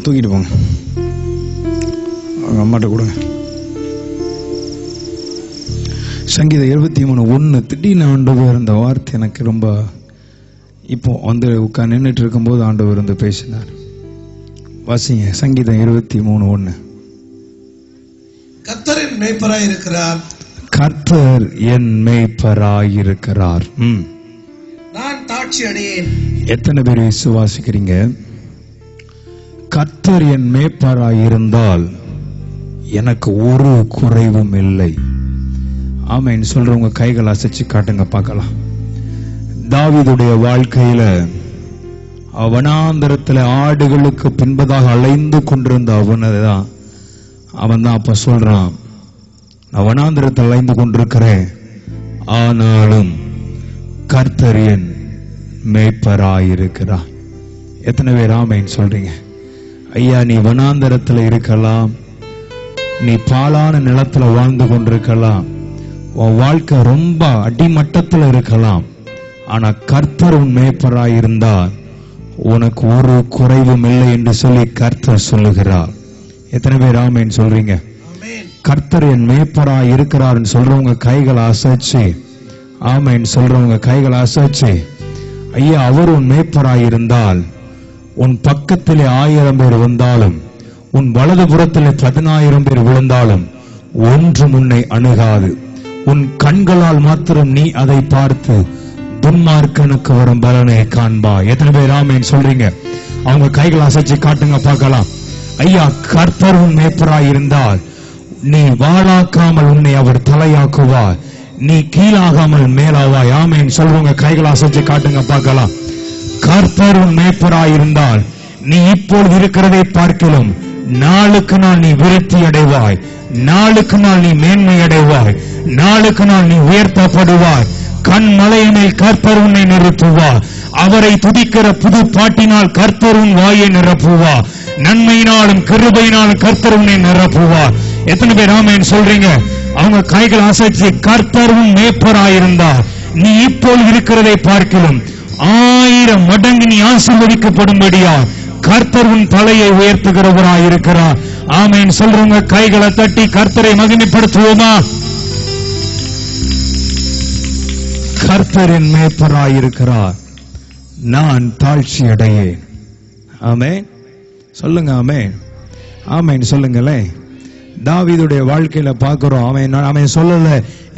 தூக்கிட்டு போங்க, அவங்க அம்மாட்ட கொடுங்க. சங்கீதம் 23:1. திடீர்னு ஆண்டவர் அந்த வார்த்தை எனக்கு ரொம்ப இப்போ வந்து உட்கார்ந்து நின்றுட்டு இருக்கும்போது ஆண்டவர் வந்து பேசினார். வாசிங்க சங்கீதம் 23:1. கர்த்தர் என் மேய்ப்பராய் இருக்கிறார், கர்த்தர் என் மேய்ப்பராய் இருக்கிறார், நான் தாட்சி அடையேன். எத்தனை பேர் விசுவாசிக்கிறீங்க? கர்த்தர் என் மேய்ப்பராய் இருந்தால் எனக்கு ஒரு குறைவும் இல்லை. ஆமென் சொல்றவங்க கைகளை அசைச்சு காட்டுங்க பார்க்கலாம். தாவீதுடைய வாழ்க்கையில வனாந்தரத்துல ஆடுகளுக்கு பின்பதாக அலைந்து கொண்டிருந்த அவன் தான் அப்ப சொல்றான், நான் வனாந்தரத்தில் அலைந்து கொண்டிருக்கிறேன், ஆனாலும் கர்த்தர் என் மேய்ப்பராயிருக்கிறார். எத்தனை பேர் ஆமென் சொல்றீங்க? ஐயா, நீ வனாந்தரத்துல இருக்கலாம், நீ பாலான நிலத்துல வாழ்ந்து கொண்டிருக்கலாம், உன் வாழ்க்கை ரொம்ப அடிமட்டத்தில் இருக்கலாம், ஆனா கர்த்தர் உன் மேய்ப்பராய் இருந்தால் உனக்கு ஒரு குறைவும் இல்லை என்று சொல்லி கர்த்தர் சொல்லுகிறார். எத்தனை பேர் ஆமென் சொல்றீங்க? கர்த்தர் என் மேய்ப்பராய் இருக்கிறார் சொல்றவங்க கைகளை அசைச்சு ஆமென் சொல்றவங்க கைகளை அசைச்சு, ஐயா அவர் உன் மேய்ப்பராய் இருந்தால் உன் பக்கத்திலே 1000 பேர் வந்தாலும் உன் வலது புறத்திலே 10,000 பேர் விழுந்தாலும் ஒன்றும் உன்னை அணுகாது. உன் கண்களால் மாத்திரம் நீ அதை பார்த்து துன்மார்க்கனுக்கு வரும் பலனை காண்பா. எத்தனை பேர் ஆமென் சொல்றீங்க? அவங்க கைகளை அசைச்சு காட்டுங்க பார்க்கலாம். ஐயா கர்த்தர் உன் மேய்ப்பராய் இருந்தால் நீ வாளாக்காமல் உன்னை அவர் தலையாக்குவார், நீ கீழாகாமல் மேலாவாய். ஆமென் சொல்றவங்க கைகளை அசைச்சு காட்டுங்க பார்க்கலாம். கர்த்தர் உன் மேய்ப்பராய் இருந்தால் நீ இப்பொழுது இருக்கிறதை பார்க்கலாம் நாளுக்கு நாள் நீ விருத்தி அடைவாய், நாளுக்கு நாள் நீ மேன்மை அடைவாய், நாளுக்கு நாள் நீ உயர்த்தப்படுவாய். கண் மலையினில் கர்த்தர் உன்னை நிறுத்துவார், அவரை துதிக்கிற புது பாட்டினால் கர்த்தர் உன் வாயை நிரப்புவார், நன்மையினாலும் கிருபையினாலும் கர்த்தர் உன்னை நிரப்புவார். எத்தனை பேர் ஆமென் சொல்றீங்க? அவங்க கைகள் அசைச்சு கர்த்தர் உன் மேய்ப்பராயிருந்தார் நீ இப்போது இருக்கிறதை பார்க்கலாம் 1000 மடங்கு நீ ஆசீர்வதிக்கப்படும்படியா கர்த்தர் உன் தலையை உயர்த்துகிறவராய் இருக்கிறார். ஆமென் சொல்றவங்க கைகளை தட்டி கர்த்தரை மகிமைப்படுத்துவோமா? கர்த்தர் என் மேய்ப்பராய் இருக்கிறார், நான் தாழ்ச்சி அடையேன். ஆமென் சொல்லுங்க, ஆமென் ஆமென் சொல்லுங்களேன். தாவீதுடைய வாழ்க்கையில பாக்குறோம், அவன் சொல்லல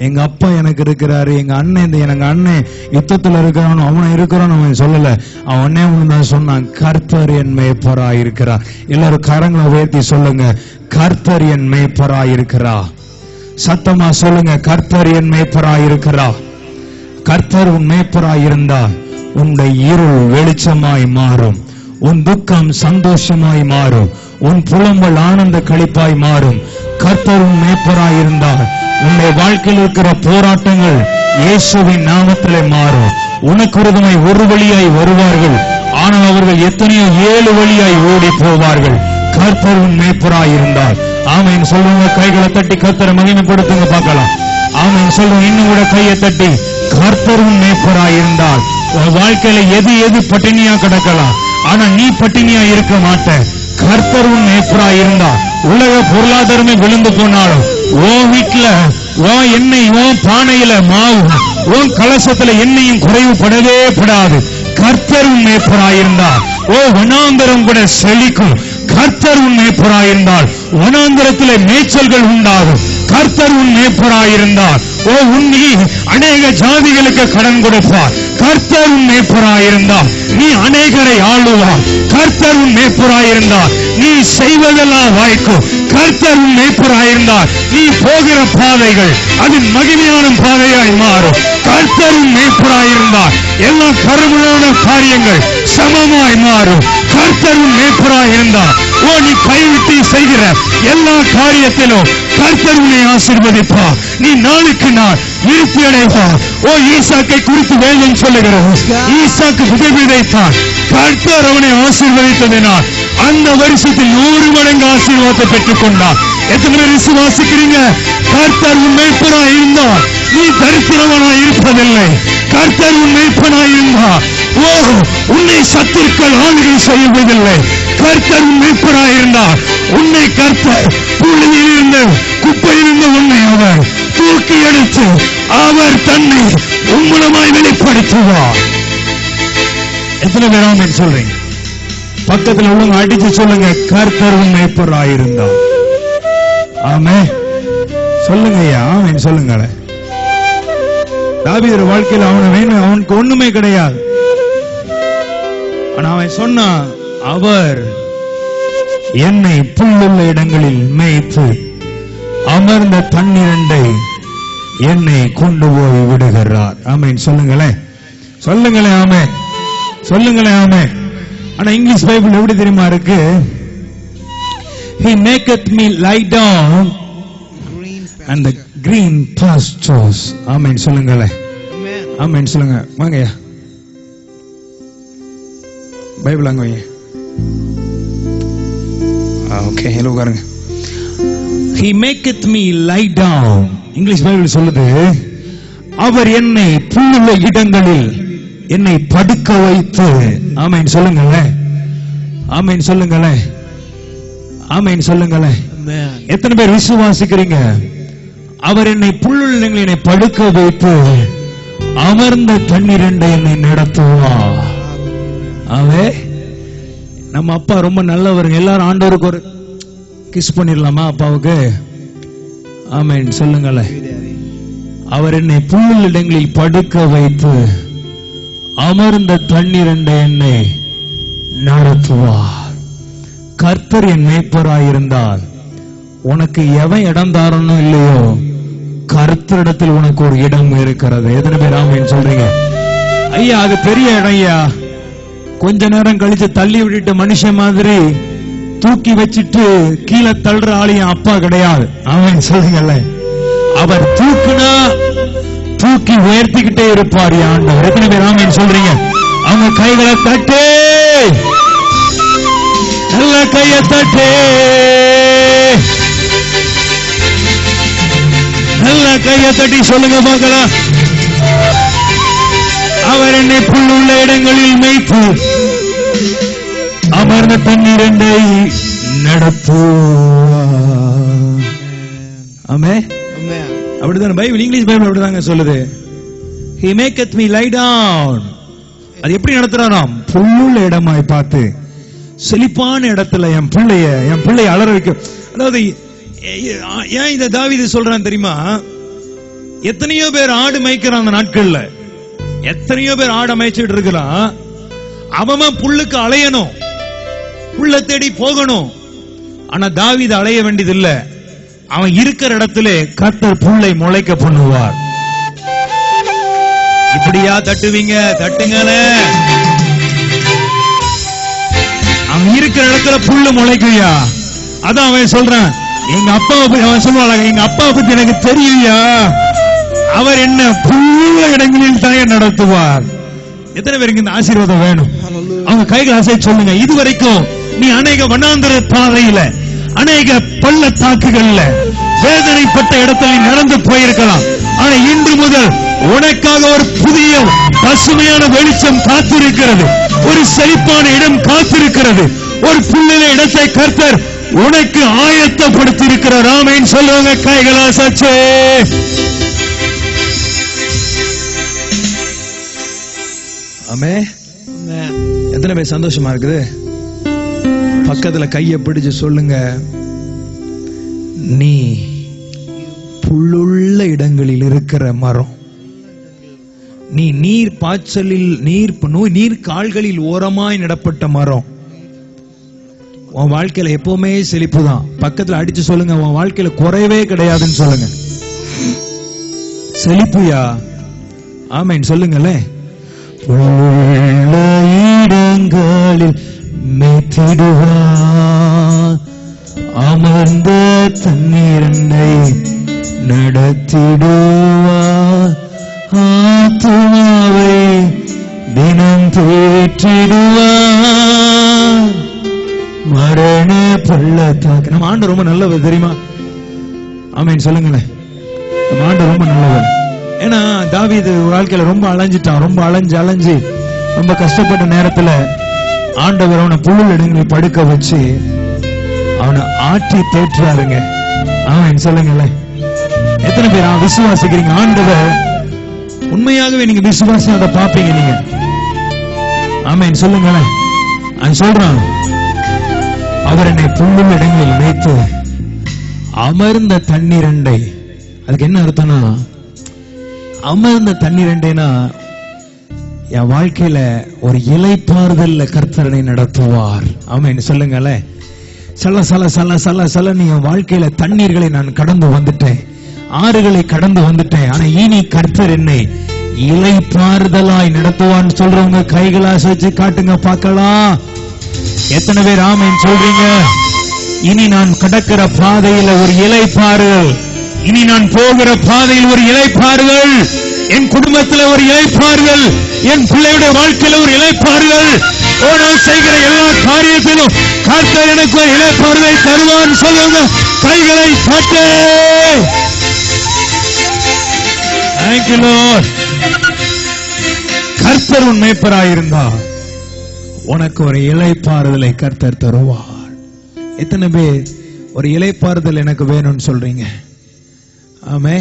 எங்க அப்பா எனக்கு இருக்கிறாரு, எங்க அண்ணன் யுத்தத்துல இருக்கிறான், அவன் இருக்கிறான் அவன் சொல்லல. அவன் அண்ணன் ஒண்ணுதான் சொன்னான், கர்த்தர் என் மேய்ப்பராய் இருக்கிறார். எல்லாரும் கரங்களை உயர்த்தி சொல்லுங்க, கர்த்தர் என் மேய்ப்பராய் இருக்கிறார். சத்தமா சொல்லுங்க, கர்த்தர் என் மேய்ப்பராய் இருக்கிறார். கர்த்தர் உன் மேய்ப்பராய் இருந்தால் உன்னுடைய இருள் வெளிச்சமாய் மாறும், உன் துக்கம் சந்தோஷமாய் மாறும், உன் புலம்பல் ஆனந்த களிப்பாய் மாறும். கர்த்தர் உன் மேய்ப்பராய் இருந்தால் உன்னுடைய வாழ்க்கையில் இருக்கிற போராட்டங்கள் இயேசுவின் நாமத்திலே மாறும். உனக்கு விரோதமாய் ஒரு வழியாய் வருவார்கள், ஆனால் அவர்கள் எத்தனையோ 7 வழியாய் ஓடி போவார்கள். கர்த்தர் உன் மேய்ப்பராய் இருந்தால். ஆமென் சொல்லுங்க, கைகளை தட்டி கர்த்தரை மகிமைப்படுத்துங்க பார்க்கலாம். ஆமென் சொல்லுங்க, இன்னும் கூட கையை தட்டி கர்த்தர் உன் மேய்ப்பராய் இருந்தால் உன் வாழ்க்கையில எது பட்டினியா கிடக்கலாம், ஆனா நீ பட்டினியா இருக்க மாட்ட. கர்த்தர் உன் மேய்ப்பராய் இருந்தா உலக பொருளாதாரமே விழுந்து போனாலும் உன் வீட்டுல உன் எண்ணெய் உன் பானையில மாவு உன் கலசத்துல எண்ணெயும் குறைவுபடவே படாது. கர்த்தர் உன் மேய்ப்பராய் இருந்தால் வனாந்தரம் கூட செழிக்கும். கர்த்தர் உன் மேய்ப்பராய் இருந்தால் வனாந்தரத்திலே மேய்ச்சல்கள் உண்டாகும். கர்த்தர் உன் மேய்ப்பராய் இருந்தால் உன்னி அநேக ஜாதிகளுக்கு கடன் கொடுப்பார். கர்த்தர் உன் மேய்ப்பராய் இருந்தால் நீ அநேகரை ஆளுவார். கர்த்தர் உன் மேய்ப்பராய் இருந்தால் நீ செய்வதெல்லாம் வாய்க்கும். கர்த்தர் உன் மேய்ப்பராய் இருந்தால் நீ போகிற பாதைகள் அது மகிமையான பாதையாய் மாறும். கர்த்தர் உன் மேய்ப்பராய் இருந்தால் எல்லா கருமையான காரியங்கள் சமமாய் மாறும். கர்த்தர் உன் மேய்ப்பராய் இருந்தால் நீ கைவிட்டு செய்கிற எல்லா காரியத்திலும் கர்த்தர் உன்னை ஆசீர்வதிப்பார். நீ நாளுக்கு நாள் விருத்தி அடைவார். ஈசாக்கை குறித்து வேதம் சொல்லுகிறது, ஈசாக்கு விதை விதைத்தான், கர்த்தர் அவனை ஆசீர்வதித்ததினால் அந்த வருஷத்தில் 100 மடங்கு ஆசீர்வாதத்தை பெற்றுக் கொண்டார். எத்தனை பேர் விசுவாசிக்கிறீங்க? கர்த்தர் உன் மேய்ப்பனாய் இருந்தால் நீ தரித்திரவனாய் இருப்பதில்லை. கர்த்தர் உன் மேய்ப்பனாய் இருந்தால் உன்னை சத்துருக்கள் ஆளுகை செய்வதில்லை. கர்த்தர் மேய்ப்பராயிருந்தார். உன்னை கர்த்தர் புழுதியிலிருந்து குப்பையிலிருந்து உன்னை அவர் தூக்கி எடுத்து அவர் தன்னை உம்மூலமாய் வெளிப்படுத்துவார். எத்தனை பேர் ஆமென் சொல்றீங்க? பக்கத்தில் உள்ளவங்க அடிச்சு சொல்லுங்க, கர்த்தர் மேய்ப்பராயிருந்தார். ஆமென் சொல்லுங்க ஐயா, ஆமென் சொல்லுங்களேன். தாவீது வாழ்க்கையில் அவனுக்கு ஒண்ணுமே கிடையாது. ஆனா அவன் சொன்னான், அவர் என்னை புல்லுள்ள இடங்களில் மேய்த்து அமர்ந்த தண்ணீரண்டை என்னை கொண்டு போய் விடுகிறார். ஆமென் சொல்லுங்களேன், சொல்லுங்களேன், ஆமென் சொல்லுங்களேன், ஆமென். ஆனா இங்கிலீஷ் பைபிள் எப்படி தெரியுமா இருக்கு? He maketh me lie down and the green pastures. ஆமென் சொல்லுங்களேன், ஆமென் சொல்லுங்க. வாங்கய்யா பைபிள் அங்க வைங்க. ஓகே, ஹலோ உட்காருங்க. He maketh me lie down. English Bible சொல்லுது, அவர் என்னை புல்லுள்ள இடங்களில் என்னை படுக்க வைத்து. ஆமென் சொல்லுங்களேன், ஆமென் சொல்லுங்களேன், ஆமென் சொல்லுங்களேன். எத்தனை பேர் விசுவாசிக்கிறீங்க? அவர் என்னை புல்லுள்ள இடங்களில் என்னை படுக்க வைத்து அமர்ந்த தண்ணீரண்டை என்னை நடத்துவார். ஆவே நம்ம அப்பா ரொம்ப நல்லவருங்க. எல்லாரும் ஆண்டவருக்கு ஒரு கிஸ் பண்ணிடலாமா அப்பாவுக்கு? ஆமென் சொல்லுங்களேன். அவர் என்னை புல்லுள்ள இடங்களில் படுக்க வைத்து அமர்ந்த தண்ணீரண்டை என்னை நடத்துவார். கர்த்தர் என் மேய்ப்பராயிருந்தால் உனக்கு எவன் இடம் தாரணும் இல்லையோ, கர்த்தரிடத்தில் உனக்கு ஒரு இடம் இருக்கிறது. எத்தனை பேர் ஆமென் சொல்றீங்க? ஐயா அது பெரிய இடம் ஐயா. கொஞ்ச நேரம் கழிச்சு தள்ளி விட்டுட்டு மனுஷன் மாதிரி தூக்கி வச்சிட்டு கீழே தள்ளுற ஆளு என் அப்பா கிடையாது. ஆமென் சொல்லுங்கல்ல. அவர் தூக்குனா தூக்கி உயர்த்திக்கிட்டே இருப்பார் ஆண்டவர். எத்தனை பேர் ஆமென் சொல்றீங்க? அவங்க கைகளை தட்டு, நல்ல கையை தட்டு, நல்ல கையை தட்டி சொல்லுங்க பார்க்கலாம். அவர் என்னை புல்லுள்ள இடங்களில் மேய்த்து அமர்ந்த தண்ணீரண்டை நடத்துவார். ஆமென். அப்படிதான் பைபிள், இங்கிலீஷ் பைபிள் அப்படிதாங்க சொல்லுது. He maketh me lie down. அது எப்படி நடத்துறாராம்? புல்லுள்ள இடமாய் பார்த்து செழிப்பான இடத்துல என் பிள்ளைய அலற வைக்கும். அதாவது ஏன் இந்த தாவீது சொல்றான் தெரியுமா? எத்தனையோ பேர் ஆடு மேய்க்கிறான் அந்த நாட்கள்ல, எத்தனையோ பேர் ஆடு மேய்ச்சிட்டு இருக்கிறான். அவன் புல்லுக்கு அலையணும், புல்ல தேடி போகணும். ஆனா தாவீது அலைய வேண்டியது இல்ல. அவன் இருக்கிற இடத்துல கர்த்தர் புல்லை முளைக்க பண்ணுவார். இப்படியா தட்டுவீங்க? தட்டுங்களே. அவன் இருக்கிற இடத்துல புல்லு முளைக்குயா. அதான் அவன் சொல்றான், எங்க அப்பாவை பத்தி அவன் சொல்லுவாங்க, எங்க அப்பாவை பத்தி எனக்கு தெரியுயா, அவர் என்ன புல்ல இடங்களில் தான் நடத்துவார். எத்தனை பேருக்கு இந்த ஆசீர்வாதம் வேணும்? அவங்க கைகள் அசை சொல்லுங்க. இதுவரைக்கும் நீ அநேக வனாந்தர பாதையில, அநேக பள்ளத்தாக்குகள்ல, வேதனைப்பட்ட இடத்துல நடந்து போயிருக்கலாம். ஆனா இன்று முதல் உனக்காக ஒரு புதிய பசுமையான வெளிச்சம் காத்திருக்கிறது. ஒரு செழிப்பான இடம் காத்திருக்கிறது. ஒரு புல்லின இடத்தை கர்த்தர் உனக்கு ஆயத்தப்படுத்தி இருக்கிறார். ஆமென் சொல்லுவாங்க கைகளா சச்சே. ஆமென். எத்தனை பேர் சந்தோஷமா இருக்குது? பக்கத்துல கையை பிடிச்சு சொல்லுங்க, நீ புல்லுள்ள இடங்களில் இருக்கிற மரம். நீ நீர் பாய்ச்சலில் நீர் கால்களில் ஓரமாய் நடப்பட்ட மரம். உன் வாழ்க்கையில எப்பவுமே செழிப்பு தான். பக்கத்துல அடிச்சு சொல்லுங்க, உன் வாழ்க்கையில குறைவே கிடையாதுன்னு சொல்லுங்க. செழிப்புயா. ஆமென் சொல்லுங்களே. இடங்களில் மேய்த்திடுவார், அமர்ந்த தண்ணீரண்டை நடத்திடுவார், ஆத்துமாவை தினம் தேற்றிடுவார், மரண பள்ளத்தாக்கு. நம்ம ஆண்டு ரொம்ப நல்லவர் தெரியுமா? ஆமென் சொல்லுங்களேன். நம்ம ஆண்டு ரொம்ப நல்லவர். ஏன்னா தாவீது வாழ்க்கையில ரொம்ப அலைஞ்சிட்டான். ரொம்ப அலைஞ்சு ரொம்ப கஷ்டப்பட்ட நேரத்துல ஆண்டவர் அவனை புல்லுள்ள இடங்களில் படுக்க வச்சு அவனை ஆற்றி தேற்றுறாருங்க. ஆமென் சொல்லுங்களேன். எத்தனை பேர் விசுவாசிக்கிறீங்க? ஆண்டவர் உண்மையாகவே நீங்க விசுவாசி அதை பாப்பீங்க நீங்க. ஆமென் சொல்லுங்களேன். அவன் சொல்றான், அவர் என்னை புல்லுள்ள இடங்களில் மேய்த்து அமர்ந்த தண்ணீரண்டை. அதுக்கு என்ன அர்த்தம்னா, அமர்ந்த தண்ணீரண்டைனா என் வாழ்க்கையில ஒரு இளைப்பாறுதல்ல கர்த்தரனை நடத்துவார். ஆமென் சொல்லுங்களேன். சல சல சல சல சல நீ என் வாழ்க்கையில தண்ணீர்களை நான் கடந்து வந்துட்டேன், ஆறுகளை கடந்து வந்துட்டேன். ஆனா இனி கர்த்தர் என்னை இளைப்பாறுதலாய் நடத்துவான்னு சொல்றவங்க கைகளை அசைச்சு காட்டுங்க பார்க்கலாம். எத்தனை பேர் ஆமென் சொல்றீங்க? இனி நான் கடக்கிற பாதையில ஒரு இளைப்பாறுதல், இனி நான் போகிற பாதையில் ஒரு இளைப்பாறுதல், என் குடும்பத்தில் ஒரு இளைப்பாறுதல், என் பிள்ளையுடைய வாழ்க்கையில ஒரு இளைப்பாறுதல், நான் செய்கிற எல்லா காரியத்திலும் கர்த்தர் எனக்கு ஒரு இளைப்பாறுதலை தருவான் சொல்லுங்க. கைகளை தட்டு. Thank you Lord. கர்த்தர் உன் மேய்ப்பராயிருந்தார் உனக்கு ஒரு இளைப்பாறுதலை கர்த்தர் தருவார். எத்தனை பேர் ஒரு இளைப்பாறுதல் எனக்கு வேணும்னு சொல்றீங்க? ஆமே.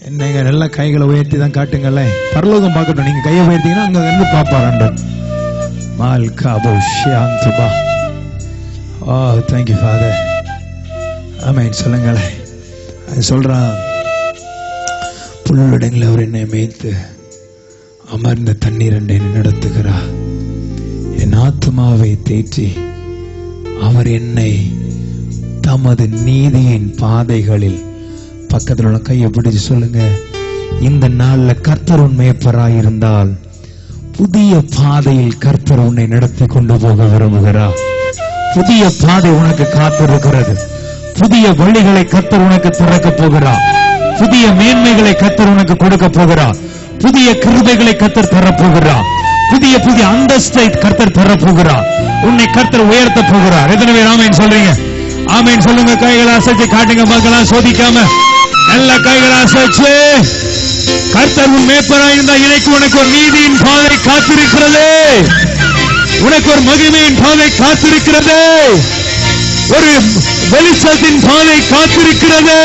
என்னங்க நல்ல கைகளை உயர்த்தி தான் காட்டுங்களே, பரலோகம் பார்க்கட்டும். நீங்க கையை உயர்த்தீங்கன்னா அங்க இருந்து பாப்பாராண்டு. மால் காபோ ஷியாந்துபா. ஓ thank you Father. ஆமென் சொல்லுங்களே. அது சொல்றான், புல்லுடங்களை அவர் என்னை மேய்த்து அமர்ந்த தண்ணீர் என்னை நடத்துகிறார், என் ஆத்மாவை தேற்றி அவர் என்னை தமது நீதியின் பாதைகளில். பக்கத்தில் உள்ள கையை பிடிச்சு சொல்லுங்க, இந்த நாள்ல கர்த்தர் உன் மேய்ப்பராயிருந்தால் புதிய பாதையில் கர்த்தர் உன்னை நடத்தி கொண்டு போக விரும்புகிறார். புதிய பாதை உனக்கு காத்திருக்கிறது. புதிய வழிகளை கர்த்தர் உனக்கு திறக்க போகிறார். புதிய மேன்மைகளை கர்த்தர் உனக்கு கொடுக்க போகிறார். புதிய கிருபைகளை கர்த்தர் தரப்போகிறார். புதிய புதிய அந்தஸ்தை கர்த்தர் தரப்போகிறார். உன்னை கர்த்தர் உயர்த்த போகிறார். எத்தனை பேர் ஆமென் சொல்றீங்க? ஆமென் சொல்லுங்க. கைகளை அசைச்சு காட்டுங்க பார்க்கலாம், சோதிக்காம. நல்ல கைகளை அசைச்சு. கர்த்தர் உன் மேய்ப்பராயிருந்தா எனக்கு உனக்கு ஒரு நீதியின் பாதை காத்திருக்கிறது, உனக்கு ஒரு மகிமையின் பாதை காத்திருக்கிறது, ஒரு வெளிச்சத்தின் பாதை காத்திருக்கிறது.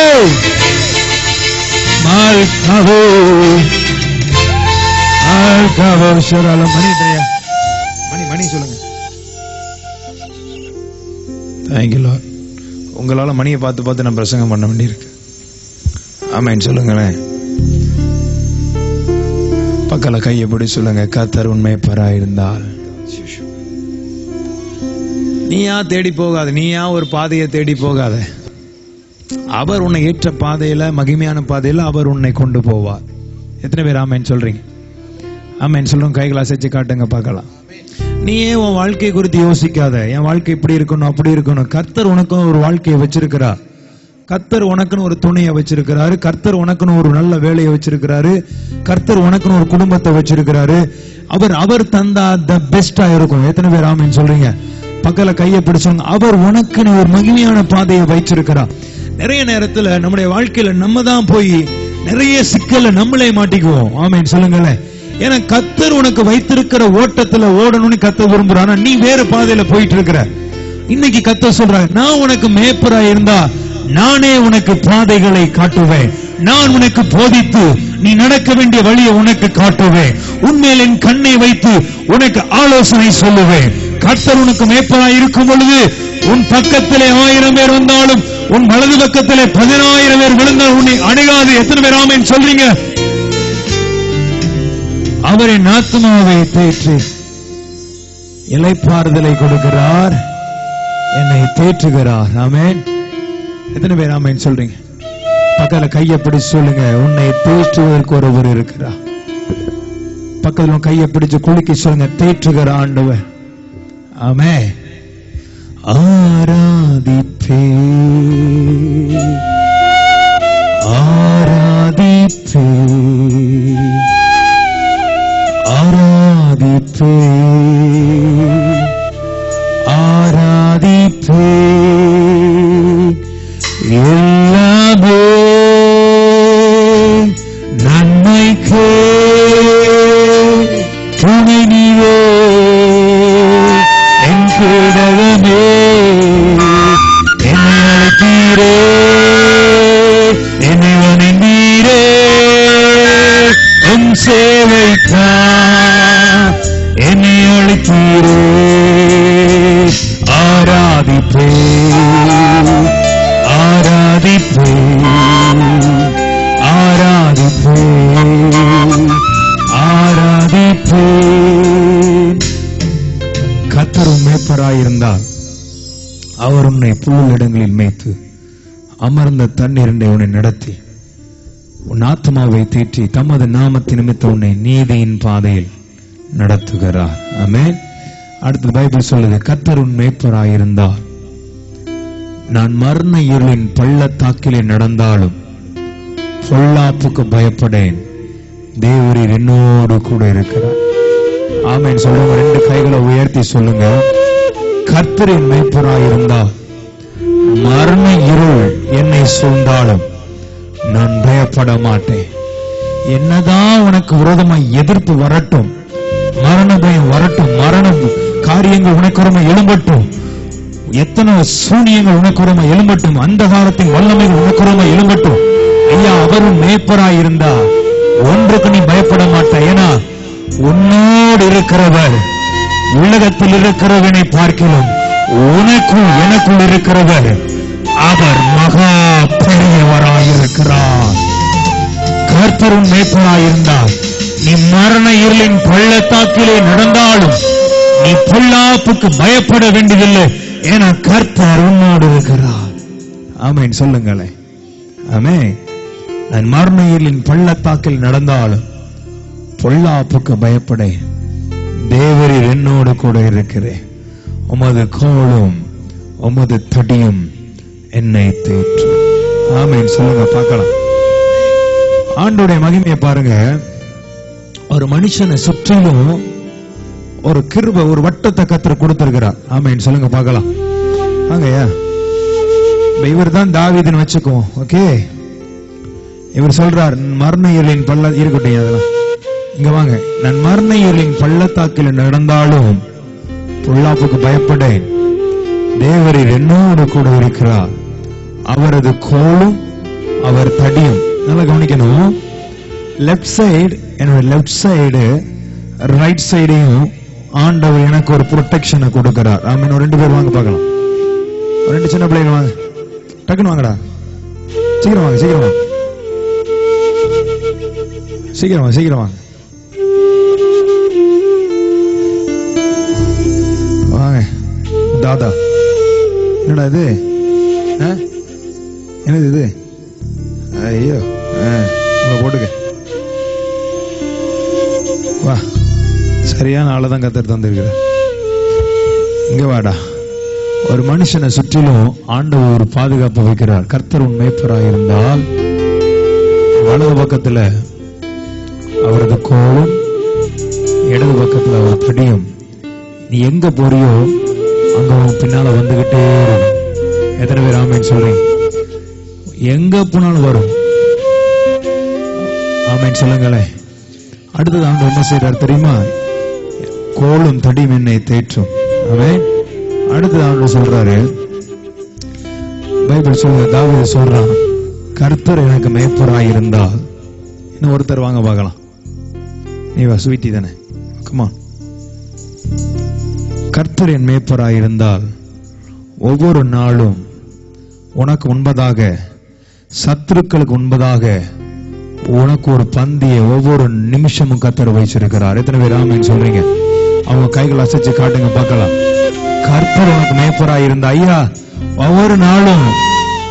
மணி சொல்லுங்க. Thank you Lord. உங்களால மணியை பார்த்து பார்த்து நான் பிரசங்கம் பண்ண வேண்டியிருக்கு. ஆமென் சொல்லுங்களேன். பக்கல கையை பிடி சொல்லுங்க, கர்த்தர் உன் மேய்ப்பராயிருந்தால். நீயா தேடி போகாத, நீயா ஒரு பாதையை தேடி போகாத. அவர் உன்னை ஏற்ற பாதையில, மகிமையான பாதையில அவர் உன்னை கொண்டு போவார். எத்தனை பேர் ஆமென் சொல்றீங்க? ஆமென் சொல்றோம். கைகளை அசைச்சு காட்டுங்க பார்க்கலாம். நீயே உன் வாழ்க்கை குறித்து யோசிக்காத, என் வாழ்க்கை இப்படி இருக்கணும் அப்படி இருக்கணும். கர்த்தர் உனக்கும் ஒரு வாழ்க்கையை வச்சிருக்கிறார். கர்த்தர் உனக்குன்னு ஒரு துணையை வச்சிருக்கிறாரு. கர்த்தர் உனக்குன்னு ஒரு நல்ல வேலையை வச்சிருக்கிறாரு. கர்த்தர் உனக்குன்னு ஒரு குடும்பத்தை வச்சிருக்கிறாரு. அவர் தந்தா த பெஸ்டா இருக்கும். எத்தனை பேர் ஆமென் சொல்றீங்க? பக்கல கையை பிடிச்சவங்க, அவர் உனக்குன்னு ஒரு மகிமையான பாதையை வைச்சிருக்கிறார். நிறைய நேரத்துல நம்முடைய வாழ்க்கையில நம்ம தான் போய் நிறைய சிக்கல்ல நம்மளே மாட்டிக்குவோம். ஆமென் சொல்லுங்களேன். ஏன்னா கர்த்தர் உனக்கு வைத்திருக்கிற ஓட்டத்துல ஓடணும்னு கர்த்தர் விரும்புறான். நீ வேற பாதையில போயிட்டு இருக்கிற. இன்னைக்கு கர்த்தர் சொல்றாங்க, நான் உனக்கு மேய்ப்பரா இருந்தா நானே உனக்கு பாதைகளை காட்டுவேன். நான் உனக்கு போதித்து நீ நடக்க வேண்டிய வழியை உனக்கு காட்டுவேன். உன்மேல் என் கண்ணை வைத்து உனக்கு ஆலோசனை சொல்லுவேன். கர்த்தர் உனக்கு மேய்ப்பரா இருக்கும் பொழுது உன் பக்கத்திலே 1000 பேர் வந்தாலும், உன் வலது பக்கத்திலே 10000 பேர் விழுந்தால் உன்னை அணுகாது. எத்தனை பேர் ஆமென் சொல்றீங்க? அவரின் ஆத்மாவை தேற்றி இளைப்பாறுதலை கொடுக்கிறார், என்னை தேற்றுகிறார். ஆமென். எத்தனை பேர் ஆமென் சொல்றீங்க? பக்கத்துல கையை பிடிச்சு சொல்லுங்க, உன்னை தேற்றுவதற்கு ஒருவர் இருக்கிறார். பக்கத்துல கையை பிடிச்சு குலுக்கி சொல்லுங்க, தேற்றுகிற ஆண்டவர். ஆமென். ஆராதிப்பே ஆராதிப்பே ஆராதிப்பே ஆராதிப்பே எல்லாமே நன்மைக்கே துணை நீரே கேடகமே என்னை அழைத்தீரே, என்னை வணங்கீரே, உம் சேவைக்காய் என்னை அழைத்தீரே. ஆராதிப்பே ஆராதிப்பே ஆராதிப்பே ஆராதிப்பே. கர்த்தர் உன் மேய்ப்பராயிருந்தால் அவர் உன்னை புல்லிடங்களில் மேய்த்து அமர்ந்த தண்ணீரண்டை உன்னை நடத்தி உன் ஆத்மாவை தேற்றி தமது நாமத்தின் நிமித்தம் உன்னை நீதியின் பாதையில் நடத்துகிறார். ஆமென். அடுத்து பைபிள் சொல்லுது, கர்த்தர் உன் மேய்ப்பராயிருந்தால் நான் மரண இருளின் பள்ளத்தாக்கிலே நடந்தாலும் பொல்லாப்புக்கு பயப்படேன், தேவரீர் என்னோடு கூட இருக்கிறார். ஆமென் சொல்லுங்க. 2 கைகளை உயர்த்தி சொல்லுங்க, கர்த்தரின் மேய்ப்பராயிருந்தால் மரண இருள் என்னை சூழ்ந்தாலும் நான் பயப்பட மாட்டேன். என்னதான் உனக்கு விரோதமாய் எதிர்ப்பு வரட்டும், மரண பயம் வரட்டும், மரண காரியங்கள் உனக்குறமா எழும்பட்டும், எத்தனை சூனியங்கள் உனக்குறமா எழும்பட்டும், அந்த காலத்தின் வல்லமைகள் உனக்குறமா எழும்பட்டும், ஐயா அவரும் மேய்ப்பராயிருந்தா ஒன்றுக்கு நீ பயப்பட மாட்டாய். ஏன்னா உன்னோடு இருக்கிறவர் உலகத்தில் இருக்கிறவனை பார்க்கலாம், உனக்குள் எனக்குள் இருக்கிறவர் அவர் மகா பெரியவராயிருக்கிறார். கர்த்தரும் மேய்ப்பராயிருந்தால் நீ மரண இருளின் பள்ளத்தாக்கிலே நடந்தாலும் நீ பொல்லாப்புக்கு பயப்பட வேண்டியதில்லை, ஏன்னா கர்த்தர் உன்னோடு இருக்கிறார். ஆமென் சொல்லுங்களே. ஆமென். நான் மரண இருளின் பள்ளத்தாக்கில் நடந்தாலும் பொல்லாப்புக்கு பயப்படேன், தேவரீர் என்னோடு கூட இருக்கிறேன், உமது கோலும் உமது தடியும் என்னை தேற்றும். ஆமென் சொல்லுங்க பார்க்கலாம். ஆண்டோடைய மகிமையை பாருங்க. ஒரு மனுஷனை சுற்றிலும் ஒரு கிருபை, ஒரு வட்டத்தை கர்த்தர் கொடுத்திருக்கிறார். ஆமென் சொல்லுங்க பார்க்கலாம். வாங்கய்யா, இவர் தான் தாவீதுன்னு வச்சுக்குவோம். ஓகே, இவர் சொல்றார் மரண இருளின் பள்ள இருக்கட்டும், அதெல்லாம் இங்க வாங்க. நான் மரண இருளின் பள்ளத்தாக்கில் நடந்தாலும் பொல்லாப்புக்கு பயப்படேன், தேவரீர் என்னோடு கூட இருக்கிறார், அவரது கோலும் அவர் தடியும். நல்லா கவனிக்கணும். லெப்ட் சைடு, என்னோட லெப்ட் சைடு ரைட் சைடையும் ஆண்டவர் எனக்கு ஒரு ப்ரொடெக்ஷனை கொடுக்கிறார். ஆமென். 2 பேர் வாங்க பார்க்கலாம். 2 சின்ன பிள்ளைங்க வாங்க, டக்குன்னு வாங்கடா, சீக்கிரம் வாங்க, சீக்கிரம் வாங்க, சீக்கிரம் வாங்க, சீக்கிரம் வாங்க, வாங்க. தாதா என்னடா இது? என்னது இது? ஐயோ போட்டுக்க, வா. சரியான ஆளதான் கர்த்தர் தந்திருக்கிற. இங்க வாடா. ஒரு மனுஷனை சுற்றிலும் ஆண்டவர் ஒரு பாதுகாப்பு வைக்கிறார். கர்த்தர் உன் மேய்ப்பராயிருந்தால் வலது பக்கத்துல அவரது கோலும் இடது பக்கத்துல அவர் தடியும். நீ எங்க போறியோ அங்க உன் பின்னால வந்துகிட்டே இருக்கும். எத்தனை பேர் ஆமென் சொல்றீங்க? எங்க போனாலும் வரும். ஆமென் சொல்லுங்களேன். அடுத்தது ஆண்டவர் என்ன செய்யறார் தெரியுமா? கோலும் தடியும் என்னை தேற்றும். ஆமென். அடுத்தது ஆண்டவர் சொல்றாரு, பைபிள் சொல்ற, தாவீது சொல்றான், கர்த்தர் எனக்கு மேய்ப்பராயிருந்தால். இன்னும் ஒருத்தர் வாங்க பார்க்கலாம். நீ வா, ஸ்வீட்டி தானே, கமா. கர்த்தர் என் மேய்ப்பராயிருந்தால் ஒவ்வொரு நாளும் உனக்கு முன்பதாக, சத்துருக்களுக்கு முன்பதாக உனக்கு ஒரு பந்தியை ஒவ்வொரு நிமிஷமும் கர்த்தர் வைச்சிருக்கிறார். எத்தனை பேர் ஆமென் சொல்றீங்க? அவங்க கைகள் அசைச்சு காட்டுங்க பார்க்கலாம். கர்த்தர் உனக்கு மேய்ப்பராயிருந்தா, ஐயா ஒவ்வொரு நாளும்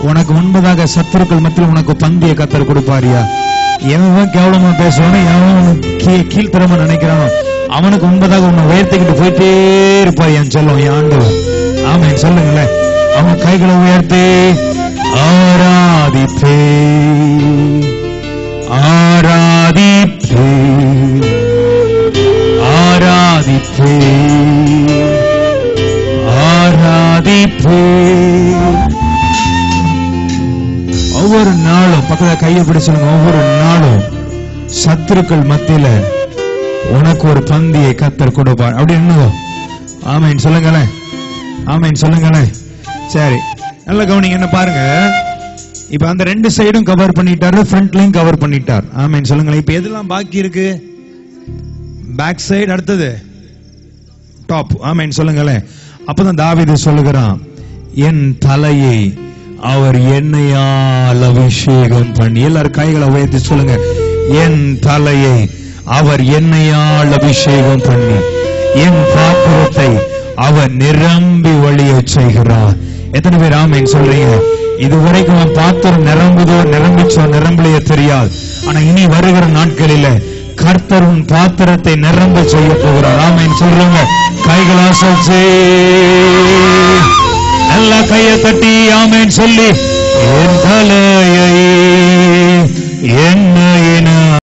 உனக்கு முன்பதாக சத்துருக்கள் மத்தியில் உனக்கு பந்தியை கர்த்தர் கொடுப்பாரியா. எவன் கேவலமா பேசுவானோ, எவன் கீழ்த்தரமா நினைக்கிறானோ அவனுக்கு முன்பதாக உன்னை உயர்த்திக்கிட்டு போயிட்டே இருப்பார் என் சொல்லும் என் ஆண்டவர். ஆமென் சொல்லுங்களேன். அவன் கைகளை உயர்த்தி ஆராதிப்பே ஆராதிப்பே ஆராதிப்பே ஆராதிப்பே. ஒவ்வொரு நாளும் பக்கத்துல கையை பிடிச்சவங்க, ஒவ்வொரு நாளும் சத்துருக்கள் மத்தியில உனக்கு ஒரு பந்தியை கர்த்தர் கொடுப்பார். அப்படி என்னதோ ஆமென் சொல்லுங்களேன். ஆமென் சொல்லுங்களேன். சரி, நல்ல கவனிங்க. என்ன பாருங்க, இப்ப அந்த ரெண்டு சைடும் கவர் பண்ணிட்டாரு, ஃப்ரண்ட்லயும் கவர் பண்ணிட்டார். ஆமென் சொல்லுங்களேன். இப்ப எதெல்லாம் பாக்கி இருக்கு? பேக் சைடு, அடுத்தது டாப். ஆமென் சொல்லுங்களேன். அப்பதான் தாவீது சொல்லுகிறான், என் தலையை அவர் எண்ணெயால் அபிஷேகம் பண்ணி. எல்லாரும் கைகளை உயர்த்தி சொல்லுங்க, என் தலையை அவர் எண்ணெயால் அபிஷேகம் பண்ணி என் பாத்திரத்தை அவர் நிரம்பி வழிய செய்கிறார். எத்தனை பேர் ஆமென் சொல்றீங்க? இதுவரைக்கும் உன் பாத்திரம் நிரம்புதோ நிரம்பிச்சோ நிரம்பலையோ தெரியாது. ஆனா இனி வருகிற நாட்களில கர்த்தர் உன் பாத்திரத்தை நிரம்ப செய்ய போகிறார். ஆமென் சொல்றவங்க கைகளை அசைச்சு எல்லா கையை தட்டி ஆமென் சொல்லி, என் தலையை எண்ணெயினால்